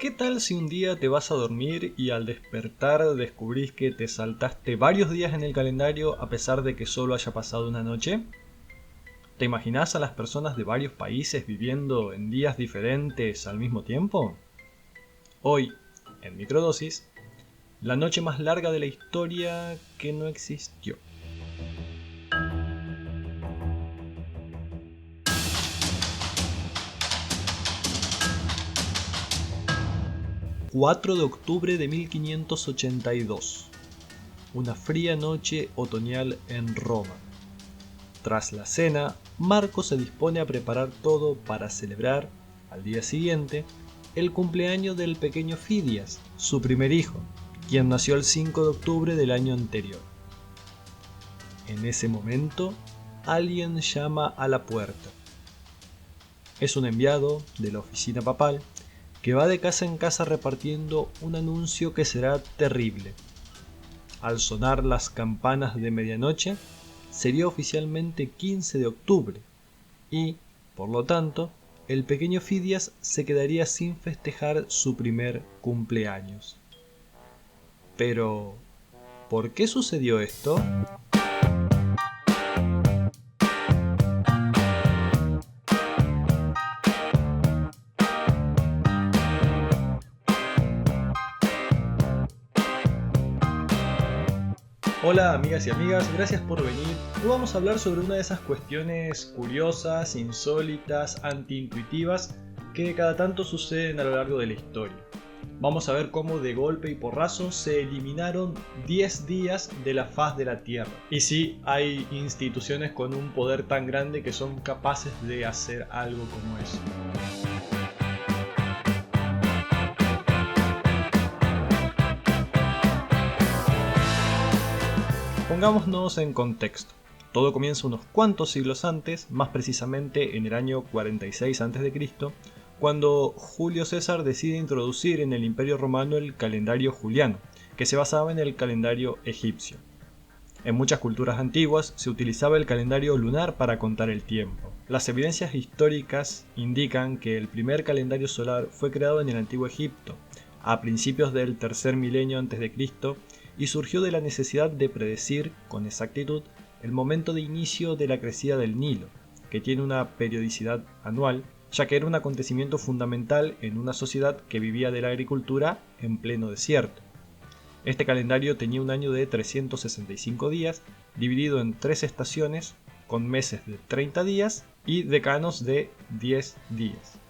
¿Qué tal si un día te vas a dormir y al despertar descubrís que te saltaste varios días en el calendario a pesar de que solo haya pasado una noche? ¿Te imaginás a las personas de varios países viviendo en días diferentes al mismo tiempo? Hoy, en Microdosis, la noche más larga de la historia que no existió. ...4 de octubre de 1582... una fría noche otoñal en Roma. Tras la cena, Marco se dispone a preparar todo para celebrar, al día siguiente, el cumpleaños del pequeño Fidias, su primer hijo, quien nació el 5 de octubre del año anterior. En ese momento, alguien llama a la puerta. Es un enviado de la oficina papal que va de casa en casa repartiendo un anuncio que será terrible. Al sonar las campanas de medianoche, sería oficialmente 15 de octubre y, por lo tanto, el pequeño Fidias se quedaría sin festejar su primer cumpleaños. Pero, ¿por qué sucedió esto? Hola amigas y amigas, gracias por venir. Hoy vamos a hablar sobre una de esas cuestiones curiosas, insólitas, antiintuitivas que cada tanto suceden a lo largo de la historia. Vamos a ver cómo de golpe y porrazo se eliminaron 10 días de la faz de la Tierra. Y sí, hay instituciones con un poder tan grande que son capaces de hacer algo como eso. Pongámonos en contexto. Todo comienza unos cuantos siglos antes, más precisamente en el año 46 a.C., cuando Julio César decide introducir en el Imperio Romano el calendario juliano, que se basaba en el calendario egipcio. En muchas culturas antiguas se utilizaba el calendario lunar para contar el tiempo. Las evidencias históricas indican que el primer calendario solar fue creado en el Antiguo Egipto, a principios del tercer milenio a.C., y surgió de la necesidad de predecir con exactitud el momento de inicio de la crecida del Nilo, que tiene una periodicidad anual, ya que era un acontecimiento fundamental en una sociedad que vivía de la agricultura en pleno desierto. Este calendario tenía un año de 365 días, dividido en 3 estaciones, con meses de 30 días y decanos de 10 días.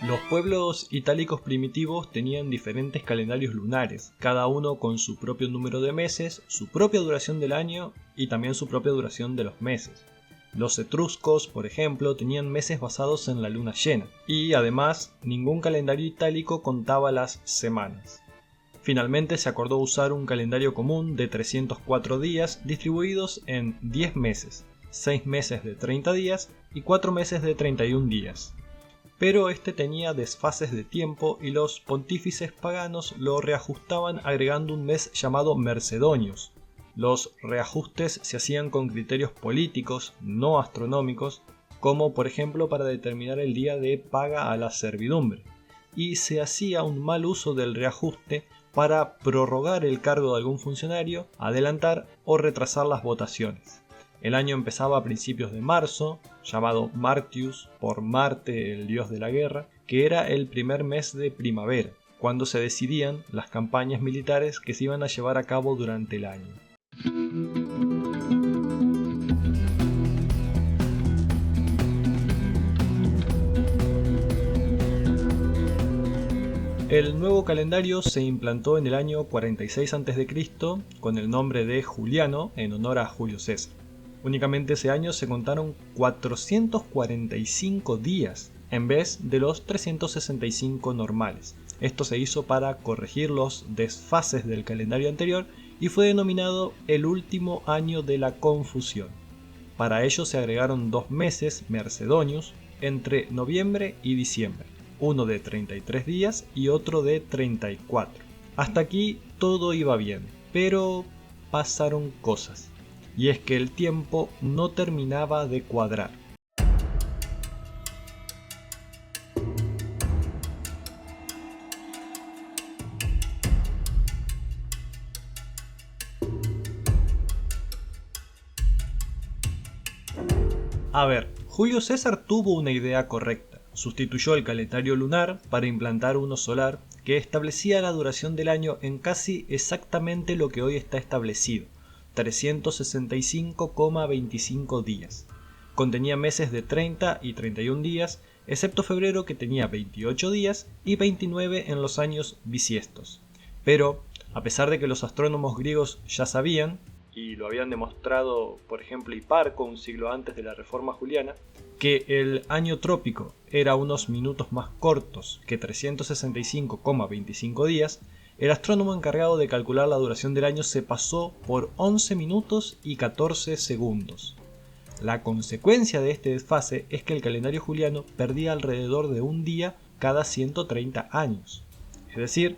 Los pueblos itálicos primitivos tenían diferentes calendarios lunares, cada uno con su propio número de meses, su propia duración del año y también su propia duración de los meses. Los etruscos, por ejemplo, tenían meses basados en la luna llena, y además ningún calendario itálico contaba las semanas. Finalmente se acordó usar un calendario común de 304 días distribuidos en 10 meses, 6 meses de 30 días y 4 meses de 31 días. Pero este tenía desfases de tiempo y los pontífices paganos lo reajustaban agregando un mes llamado Mercedonius. Los reajustes se hacían con criterios políticos, no astronómicos, como por ejemplo para determinar el día de paga a la servidumbre, y se hacía un mal uso del reajuste para prorrogar el cargo de algún funcionario, adelantar o retrasar las votaciones. El año empezaba a principios de marzo, llamado Martius por Marte, el dios de la guerra, que era el primer mes de primavera, cuando se decidían las campañas militares que se iban a llevar a cabo durante el año. El nuevo calendario se implantó en el año 46 a.C. con el nombre de Juliano en honor a Julio César. Únicamente ese año se contaron 445 días en vez de los 365 normales. Esto se hizo para corregir los desfases del calendario anterior y fue denominado el último año de la confusión. Para ello se agregaron 2 meses Mercedonius entre noviembre y diciembre, uno de 33 días y otro de 34. Hasta aquí todo iba bien, pero pasaron cosas, y es que el tiempo no terminaba de cuadrar. A ver, Julio César tuvo una idea correcta. Sustituyó el calendario lunar para implantar uno solar que establecía la duración del año en casi exactamente lo que hoy está establecido, 365,25 días. Contenía meses de 30 y 31 días, excepto febrero que tenía 28 días y 29 en los años bisiestos. Pero, a pesar de que los astrónomos griegos ya sabían, y lo habían demostrado, por ejemplo, Hiparco un siglo antes de la Reforma Juliana, que el año trópico era unos minutos más cortos que 365,25 días, el astrónomo encargado de calcular la duración del año se pasó por 11 minutos y 14 segundos. La consecuencia de este desfase es que el calendario juliano perdía alrededor de un día cada 130 años, es decir,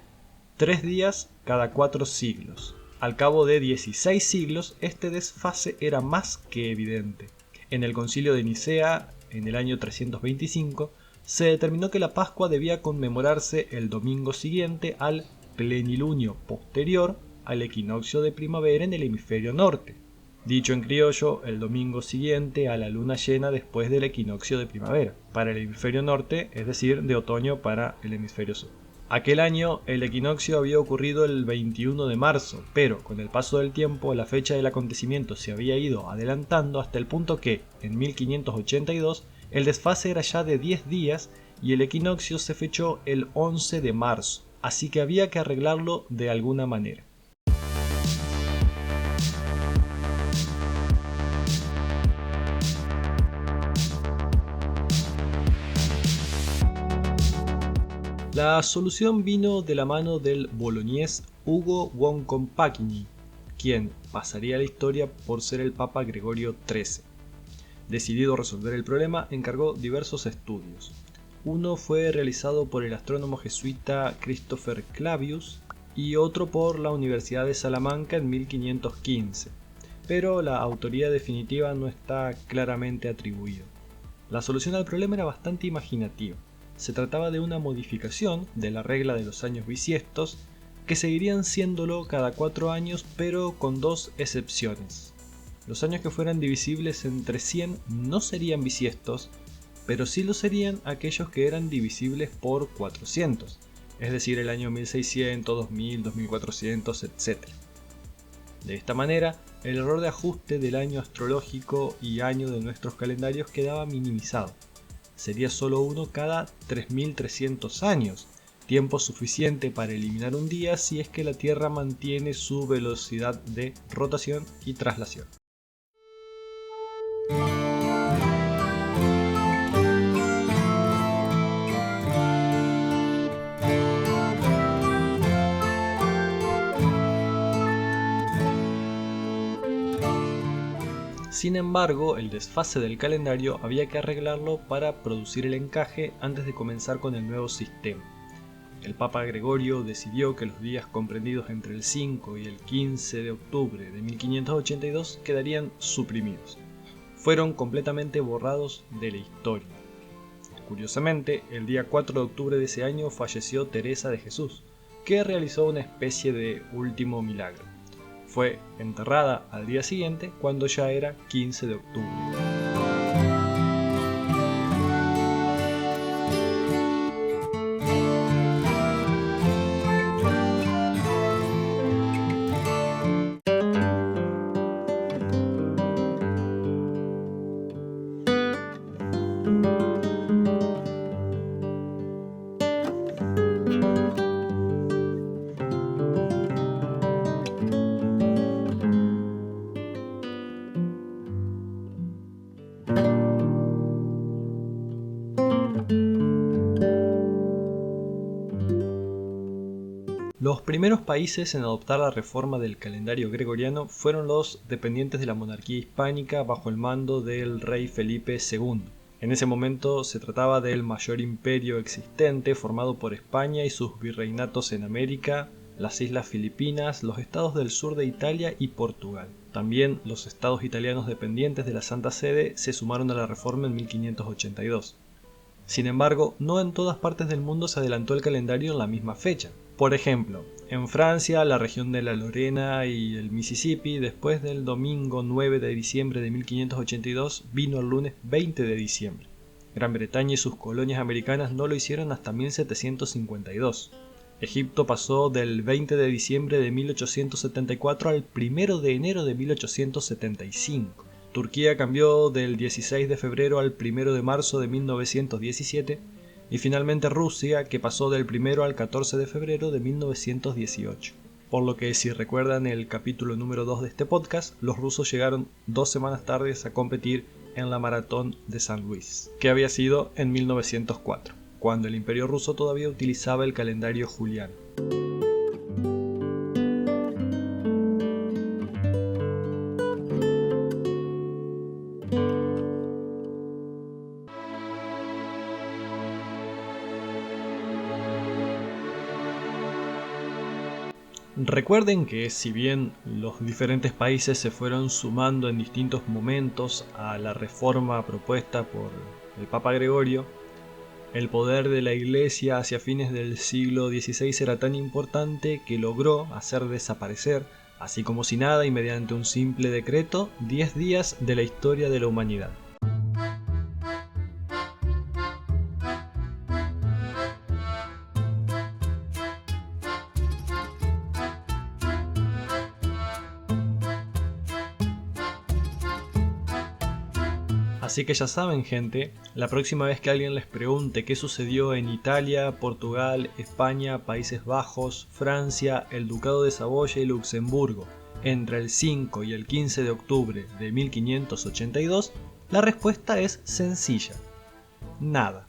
3 días cada 4 siglos. Al cabo de 16 siglos, este desfase era más que evidente. En el concilio de Nicea, en el año 325, se determinó que la Pascua debía conmemorarse el domingo siguiente al plenilunio posterior al equinoccio de primavera en el hemisferio norte. Dicho en criollo, el domingo siguiente a la luna llena después del equinoccio de primavera, para el hemisferio norte, es decir, de otoño para el hemisferio sur. Aquel año el equinoccio había ocurrido el 21 de marzo, pero con el paso del tiempo la fecha del acontecimiento se había ido adelantando hasta el punto que, en 1582, el desfase era ya de 10 días y el equinoccio se fechó el 11 de marzo, así que había que arreglarlo de alguna manera. La solución vino de la mano del boloñés Ugo von Compagni, quien pasaría a la historia por ser el Papa Gregorio XIII. Decidido a resolver el problema, encargó diversos estudios. Uno fue realizado por el astrónomo jesuita Christopher Clavius y otro por la Universidad de Salamanca en 1515, pero la autoría definitiva no está claramente atribuida. La solución al problema era bastante imaginativa. Se trataba de una modificación de la regla de los años bisiestos, que seguirían siéndolo cada 4 años, pero con dos excepciones. Los años que fueran divisibles entre 100 no serían bisiestos, pero sí lo serían aquellos que eran divisibles por 400, es decir, el año 1600, 2000, 2400, etc. De esta manera, el error de ajuste del año astrológico y año de nuestros calendarios quedaba minimizado. Sería solo uno cada 3300 años, tiempo suficiente para eliminar un día si es que la Tierra mantiene su velocidad de rotación y traslación. Sin embargo, el desfase del calendario había que arreglarlo para producir el encaje antes de comenzar con el nuevo sistema. El Papa Gregorio decidió que los días comprendidos entre el 5 y el 15 de octubre de 1582 quedarían suprimidos. Fueron completamente borrados de la historia. Curiosamente, el día 4 de octubre de ese año falleció Teresa de Jesús, que realizó una especie de último milagro. Fue enterrada al día siguiente cuando ya era 15 de octubre. Los primeros países en adoptar la reforma del calendario gregoriano fueron los dependientes de la monarquía hispánica bajo el mando del rey Felipe II. En ese momento se trataba del mayor imperio existente formado por España y sus virreinatos en América, las islas Filipinas, los estados del sur de Italia y Portugal. También los estados italianos dependientes de la Santa Sede se sumaron a la reforma en 1582. Sin embargo, no en todas partes del mundo se adelantó el calendario en la misma fecha. Por ejemplo, en Francia, la región de la Lorena y el Mississippi, después del domingo 9 de diciembre de 1582, vino el lunes 20 de diciembre. Gran Bretaña y sus colonias americanas no lo hicieron hasta 1752. Egipto pasó del 20 de diciembre de 1874 al 1 de enero de 1875. Turquía cambió del 16 de febrero al 1 de marzo de 1917 y finalmente Rusia, que pasó del 1 al 14 de febrero de 1918. Por lo que, si recuerdan el capítulo número 2 de este podcast, los rusos llegaron 2 semanas tarde a competir en la Maratón de San Luis, que había sido en 1904, cuando el Imperio ruso todavía utilizaba el calendario juliano. Recuerden que si bien los diferentes países se fueron sumando en distintos momentos a la reforma propuesta por el Papa Gregorio, el poder de la Iglesia hacia fines del siglo XVI era tan importante que logró hacer desaparecer, así como si nada y mediante un simple decreto, 10 días de la historia de la humanidad. Así que ya saben, gente, la próxima vez que alguien les pregunte qué sucedió en Italia, Portugal, España, Países Bajos, Francia, el Ducado de Saboya y Luxemburgo entre el 5 y el 15 de octubre de 1582, la respuesta es sencilla: nada.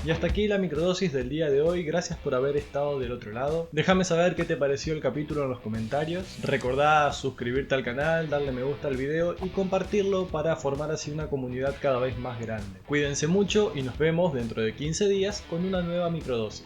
Y hasta aquí la microdosis del día de hoy. Gracias por haber estado del otro lado. Déjame saber qué te pareció el capítulo en los comentarios. Recordá suscribirte al canal, darle me gusta al video y compartirlo para formar así una comunidad cada vez más grande. Cuídense mucho y nos vemos dentro de 15 días con una nueva microdosis.